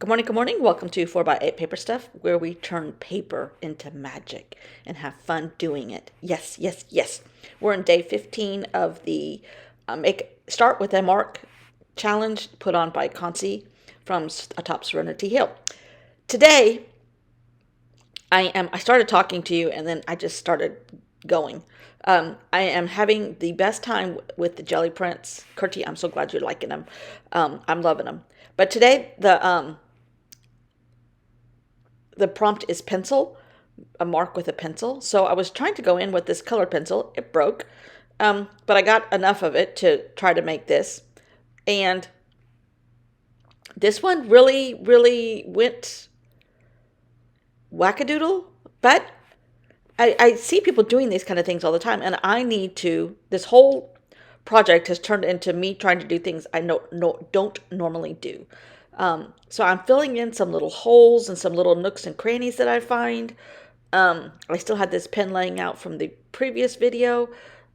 Good morning, good morning. Welcome to 4x8 Paper Stuff, where we turn paper into magic and have fun doing it. Yes, yes, yes. We're in day 15 of the Start with a Mark challenge put on by Concy from atop Serenity Hill. Today, I started talking to you and then I just started going. I am having the best time with the jelly prints. Kurtie, I'm so glad you're liking them. I'm loving them. But today, the prompt is pencil, a mark with a pencil. So I was trying to go in with this colored pencil. It broke, but I got enough of it to try to make this. And this one really, really went wackadoodle. But I see people doing these kind of things all the time, and I need to. This whole project has turned into me trying to do things I don't normally do. So I'm filling in some little holes and some little nooks and crannies that I find. I still had this pen laying out from the previous video,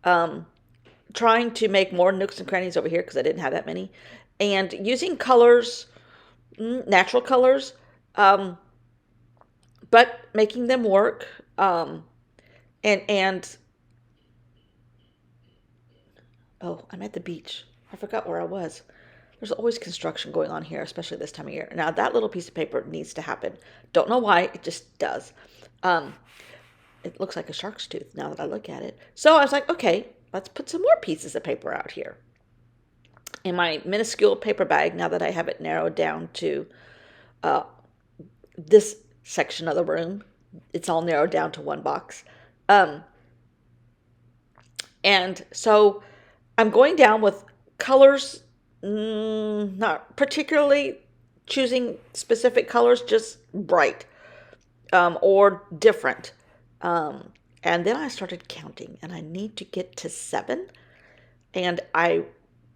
trying to make more nooks and crannies over here because I didn't have that many, and using colors, natural colors, but making them work. And oh, I'm at the beach. I forgot where I was. There's always construction going on here, especially this time of year. Now that little piece of paper needs to happen. Don't know why, it just does. Um, it looks like a shark's tooth now that I look at it. So I was like, okay, let's put some more pieces of paper out here. In my minuscule paper bag, now that I have it narrowed down to this section of the room, it's all narrowed down to one box. And so I'm going down with colors, not particularly choosing specific colors, just bright or different. And then I started counting, and I need to get to 7. And I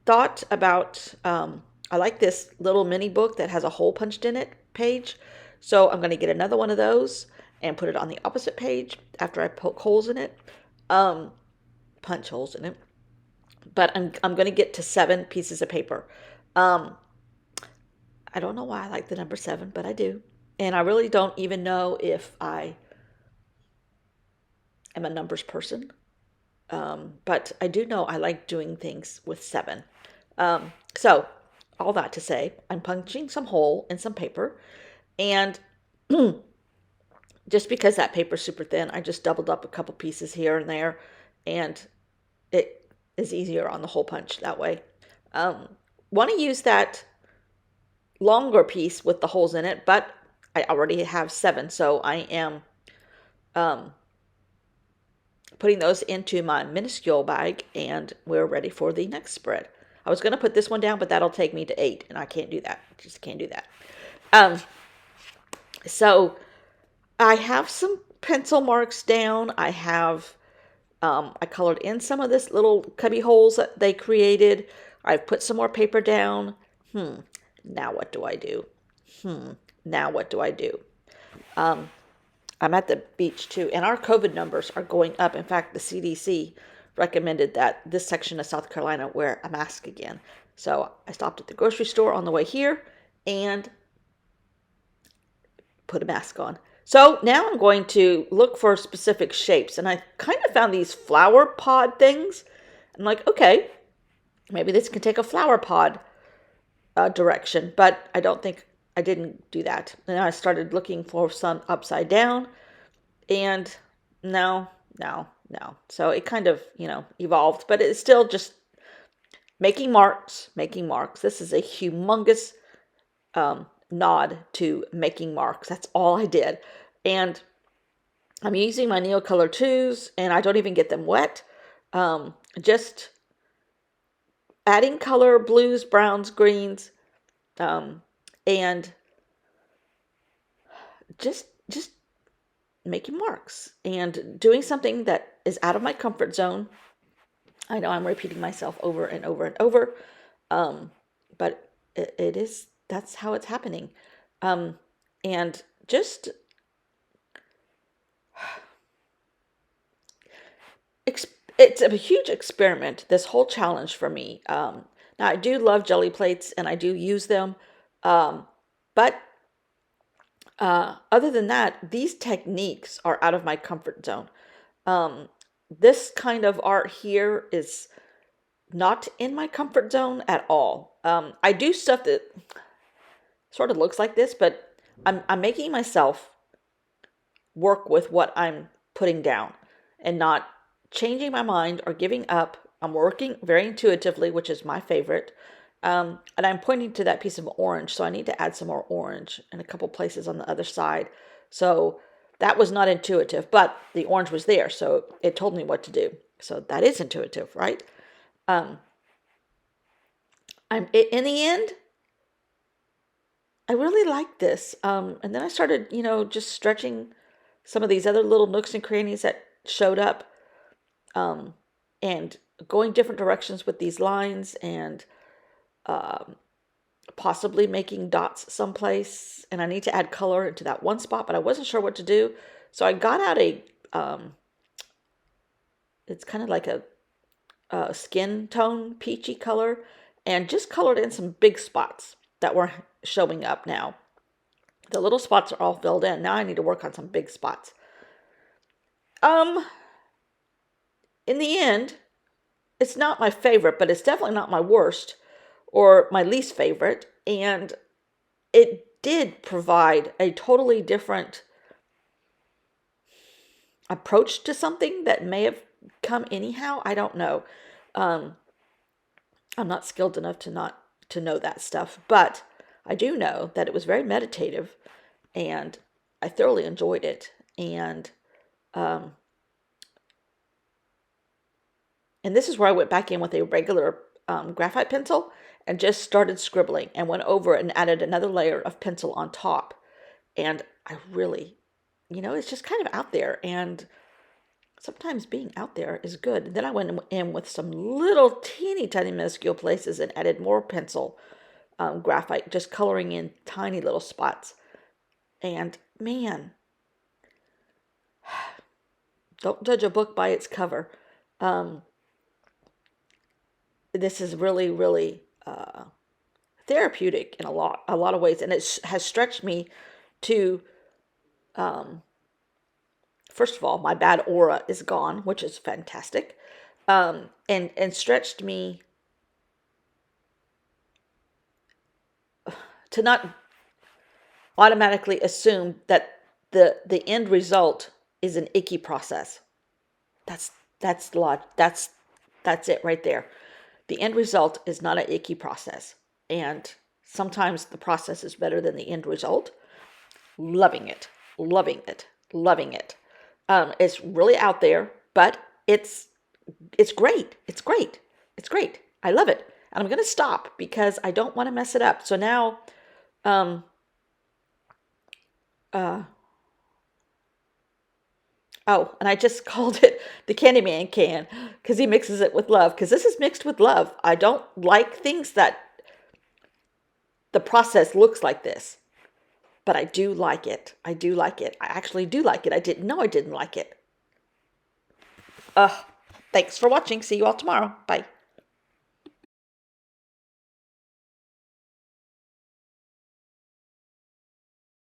thought about, I like this little mini book that has a hole punched in it page. So I'm going to get another one of those and put it on the opposite page after I poke holes in it, punch holes in it. But I'm going to get to 7 pieces of paper. I don't know why I like the number 7, but I do. And I really don't even know if I am a numbers person. But I do know I like doing things with 7. So all that to say, I'm punching some hole in some paper. And just because that paper's super thin, I just doubled up a couple pieces here and there. And it is easier on the hole punch that way. Want to use that longer piece with the holes in it, but I already have 7, so I am putting those into my minuscule bag, and we're ready for the next spread. I was going to put this one down, but that'll take me to 8, and I can't do that. Just can't do that. So I have some pencil marks down. I have I colored in some of this little cubby holes that they created. I've put some more paper down. Now what do I do? Now what do I do? I'm at the beach too, and our COVID numbers are going up. In fact, the CDC recommended that this section of South Carolina wear a mask again. So I stopped at the grocery store on the way here and put a mask on. So now I'm going to look for specific shapes, and I kind of found these flower pod things. I'm like, okay, maybe this can take a flower pod direction, but I don't think I didn't do that. And I started looking for some upside down, and no. So it kind of, evolved, but it's still just making marks. This is a humongous nod to making marks. That's all I did. And I'm using my Neocolor 2s, and I don't even get them wet. Just adding color, blues, browns, greens, and just making marks and doing something that is out of my comfort zone. I know I'm repeating myself over and over and over, but it is, that's how it's happening. And just it's a huge experiment, this whole challenge for me. Now, I do love jelly plates, and I do use them, but Other than that, these techniques are out of my comfort zone. Um, this kind of art here is not in my comfort zone at all. I do stuff that sort of looks like this, but I'm making myself work with what I'm putting down and not changing my mind or giving up. I'm working very intuitively, which is my favorite. And I'm pointing to that piece of orange, so I need to add some more orange in a couple places on the other side. So that was not intuitive, but the orange was there, so it told me what to do. So that is intuitive, right? Um, in the end, I really liked this. And then I started, just stretching some of these other little nooks and crannies that showed up, um, and going different directions with these lines, and um, possibly making dots someplace. And I need to add color into that one spot, but I wasn't sure what to do. So I got out it's kind of like a skin tone peachy color, and just colored in some big spots that were showing up now. The little spots are all filled in. Now I need to work on some big spots. Um, in the end, it's not my favorite, but it's definitely not my worst or my least favorite. And it did provide a totally different approach to something that may have come anyhow. I don't know. Um, I'm not skilled enough to know that stuff, but I do know that it was very meditative, and I thoroughly enjoyed it. Um, and this is where I went back in with a regular graphite pencil and just started scribbling, and went over and added another layer of pencil on top. And I really, it's just kind of out there, and sometimes being out there is good. And then I went in with some little teeny tiny minuscule places and added more pencil, graphite, just coloring in tiny little spots. And man, don't judge a book by its cover. Um, this is really, really therapeutic in a lot of ways, and it has stretched me to, um, first of all, my bad aura is gone, which is fantastic, and stretched me to not automatically assume that the end result is an icky process. That's the lot. That's it right there. The end result is not an icky process, and sometimes the process is better than the end result. Loving it, loving it, loving it. It's really out there, but it's great. It's great. It's great. I love it. And I'm going to stop because I don't want to mess it up. So now, um, uh, oh, and I just called it the Candyman can because he mixes it with love. Because this is mixed with love. I don't like things that the process looks like this, but I do like it. I do like it. I actually do like it. I didn't know I didn't like it. Thanks for watching. See you all tomorrow. Bye.